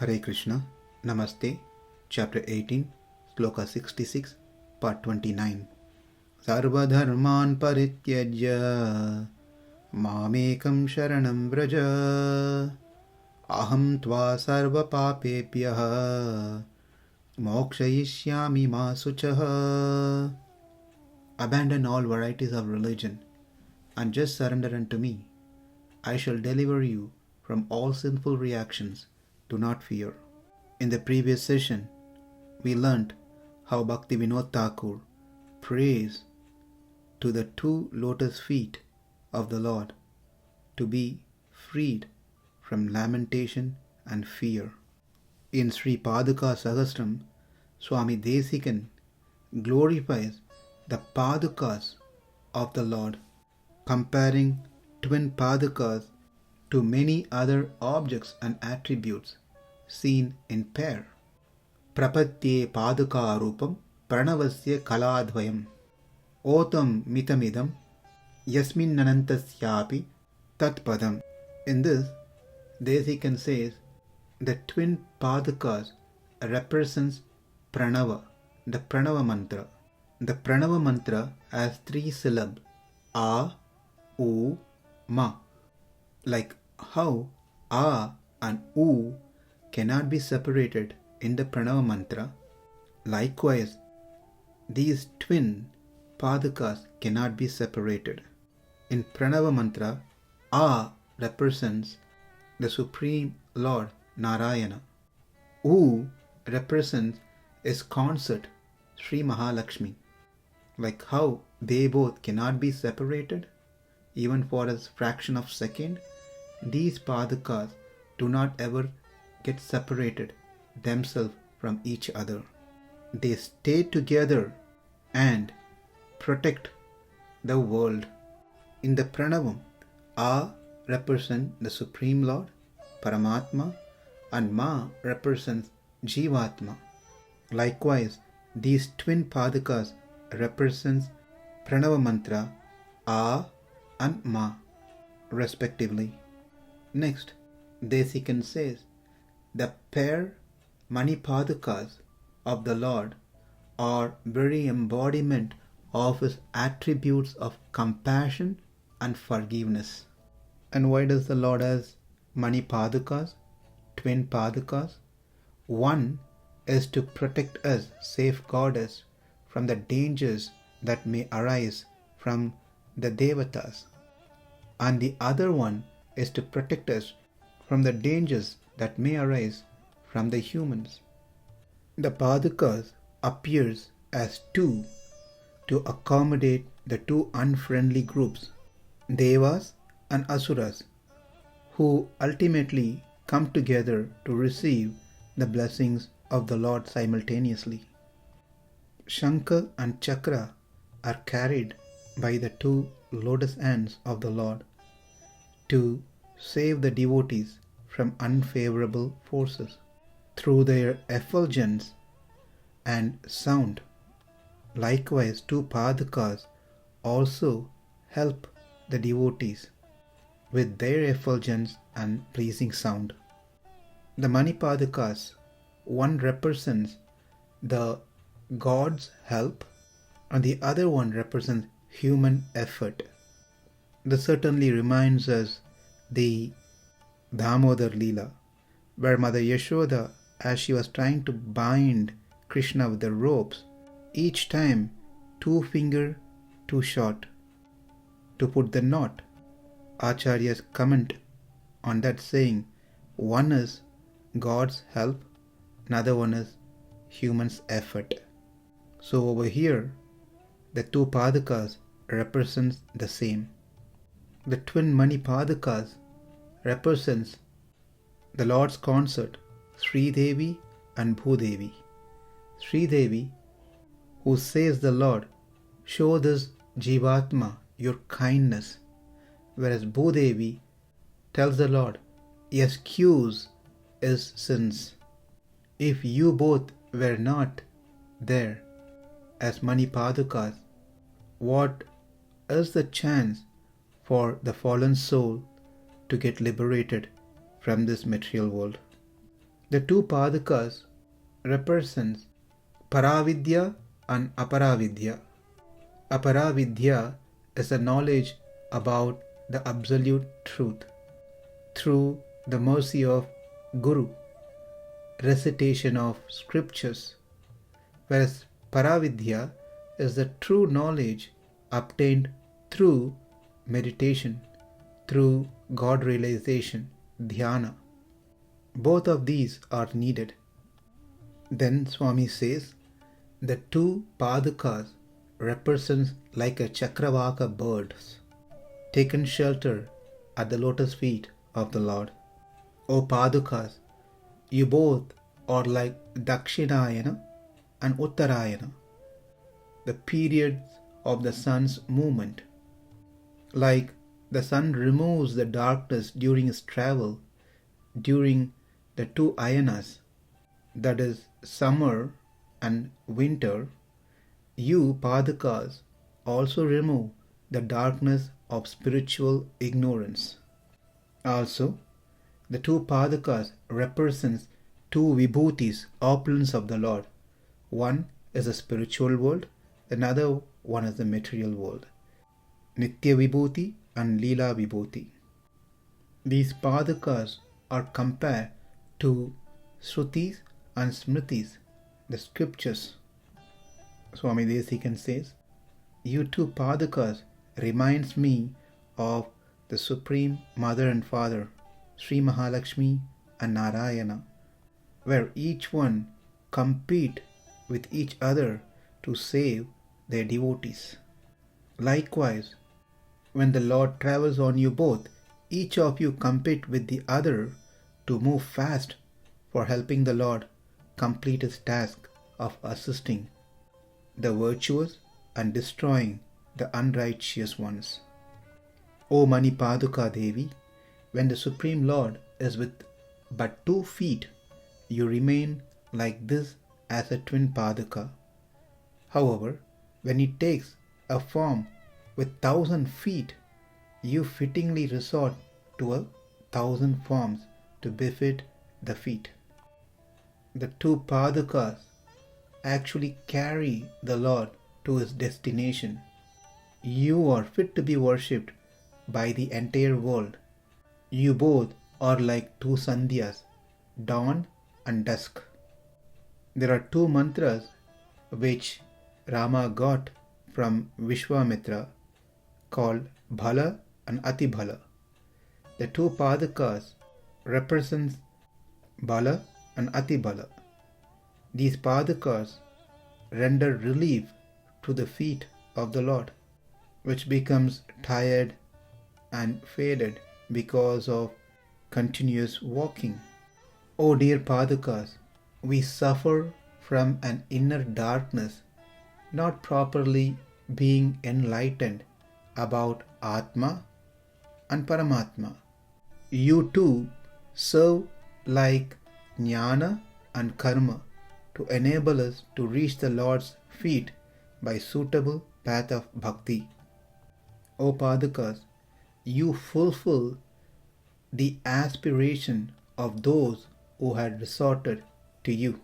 Hare Krishna, Namaste, Chapter 18, Sloka 66, Part 29. Sarva-dharmān parityajya, ekaṁ śaraṇaṁ vraja, ahaṁ sarva-pāpebhyo, mokṣayiṣyāmi śucaḥ. Abandon all varieties of religion and just surrender unto me. I shall deliver you from all sinful reactions. Do not fear. In the previous session, we learnt how Bhakti Vinod Thakur prays to the two lotus feet of the Lord to be freed from lamentation and fear. In Sri Paduka Sahasram, Swami Desikan glorifies the Padukas of the Lord, comparing twin Padukas to many other objects and attributes seen in pair. Prapatye paduka rupam pranavasya kaladvayam otam mitamidam yasmin nanantasyapi tatpadam. In this, Desikan says the twin padukas represents pranava, the pranava mantra. The pranava mantra has 3 syllables, a, u, ma. Like how a and u cannot be separated in the pranava mantra, likewise these twin padukas cannot be separated. In pranava mantra, a represents the Supreme Lord Narayana. U represents his consort Sri Mahalakshmi. Like how they both cannot be separated even for a fraction of a second, these padukas do not ever get separated themselves from each other. They stay together and protect the world. In the pranavam, A represents the Supreme Lord, Paramatma, and Ma represents Jivatma. Likewise, these twin padukas represents pranava mantra A and Ma respectively. Next, Desikan says the pair Manipadukas of the Lord are very embodiment of his attributes of compassion and forgiveness. And why does the Lord has Manipadukas, twin padukas? One is to protect us, safeguard us from the dangers that may arise from the devatas, and the other one is to protect us from the dangers that may arise from the humans. The padukas appears as two to accommodate the two unfriendly groups, devas and asuras, who ultimately come together to receive the blessings of the Lord simultaneously. Shankha and Chakra are carried by the two lotus hands of the Lord to save the devotees from unfavorable forces. Through their effulgence and sound, likewise two padukas also help the devotees with their effulgence and pleasing sound. The Manipadukas, one represents the God's help and the other one represents human effort. This certainly reminds us the Damodar Leela, where Mother Yashoda, as she was trying to bind Krishna with the ropes, each time 2 fingers too short to put the knot. Acharya's comment on that saying, one is God's help, another one is human's effort. So over here, the 2 padukas represents the same. The twin Manipadukas represents the Lord's consort, Sri Devi and Bhudevi. Sri Devi, who says the Lord, show this Jivatma your kindness, whereas Bhudevi tells the Lord, excuse his sins. If you both were not there as Manipadukas, what is the chance for the fallen soul to get liberated from this material world? The two padakas represents paravidya and aparavidya. Aparavidya is a knowledge about the absolute truth through the mercy of Guru, recitation of scriptures, whereas paravidya is the true knowledge obtained through meditation, through God realization, dhyana. Both of these are needed. Then Swami says, the two padakas represents like a chakravaka birds, taken shelter at the lotus feet of the Lord. O padukas, you both are like Dakshinayana and Uttarayana, the periods of the sun's movement. Like the sun removes the darkness during its travel, during the two ayanas, that is summer and winter, you padakas also remove the darkness of spiritual ignorance. Also, the two padakas represents two vibhutis, opulence of the Lord. One is the spiritual world, another one is the material world. Nitya vibhuti and Leela vibhuti. These padakas are compared to Shrutis and Smritis, the scriptures. Swami Desikan says, you two padakas reminds me of the Supreme Mother and Father, Sri Mahalakshmi and Narayana, where each one compete with each other to save their devotees. Likewise, when the Lord travels on you both, each of you compete with the other to move fast for helping the Lord complete his task of assisting the virtuous and destroying the unrighteous ones. O Mani Paduka Devi, when the Supreme Lord is with but 2 feet, you remain like this as a twin Paduka. However, when he takes a form with 1,000 feet, you fittingly resort to 1,000 forms to befit the feet. The two Padukas actually carry the Lord to his destination. You are fit to be worshipped by the entire world. You both are like 2 Sandhyas, dawn and dusk. There are 2 mantras which Rama got from Vishwamitra called Bhala and Ati Bhala. The 2 Padakas represents Bhala and Ati Bhala. These Padakas render relief to the feet of the Lord, which becomes tired and faded because of continuous walking. O dear Padakas, we suffer from an inner darkness, not properly being enlightened about Atma and Paramatma. You too serve like Jnana and Karma to enable us to reach the Lord's feet by suitable path of Bhakti. O Padakas, you fulfill the aspiration of those who had resorted to you.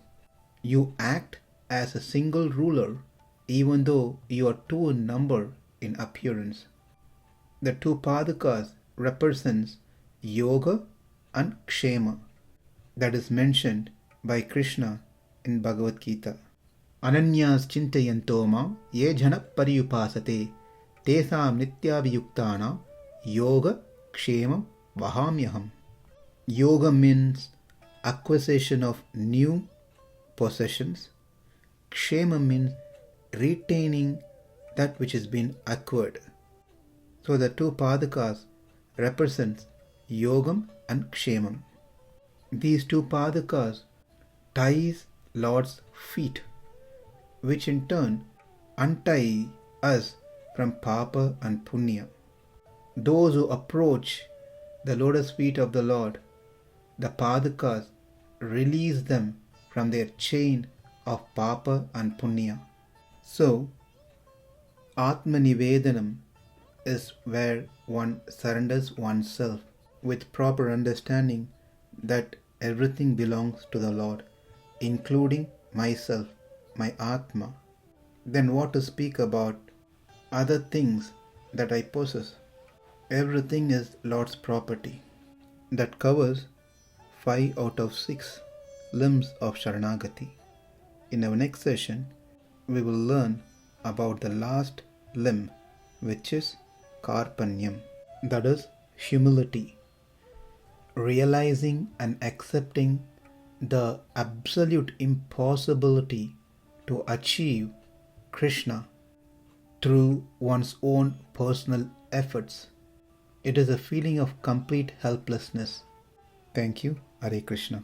You act as a single ruler even though you are 2 in number in appearance. The 2 Padakas represents Yoga and Kshema, that is mentioned by Krishna in Bhagavad Gita. Ananyas chintayanto mam ye jana pariyupasate tesam nityabhiyuktana yoga kshemam vahamyaham. Yoga means acquisition of new possessions. Kshema means retaining that which has been acquired. So the 2 Padakas represents Yogam and Kshemam. These 2 Padakas ties Lord's feet, which in turn untie us from Papa and Punya. Those who approach the lotus feet of the Lord, the Padakas release them from their chain of Papa and Punya. So, Atma Nivedanam is where one surrenders oneself with proper understanding that everything belongs to the Lord, including myself, my Atma, then what to speak about other things that I possess? Everything is Lord's property. That covers 5 out of 6 limbs of Sharanagati. In our next session, we will learn about the last limb, which is Karpanyam, that is humility, realizing and accepting the absolute impossibility to achieve Krishna through one's own personal efforts. It is a feeling of complete helplessness. Thank you. Hare Krishna.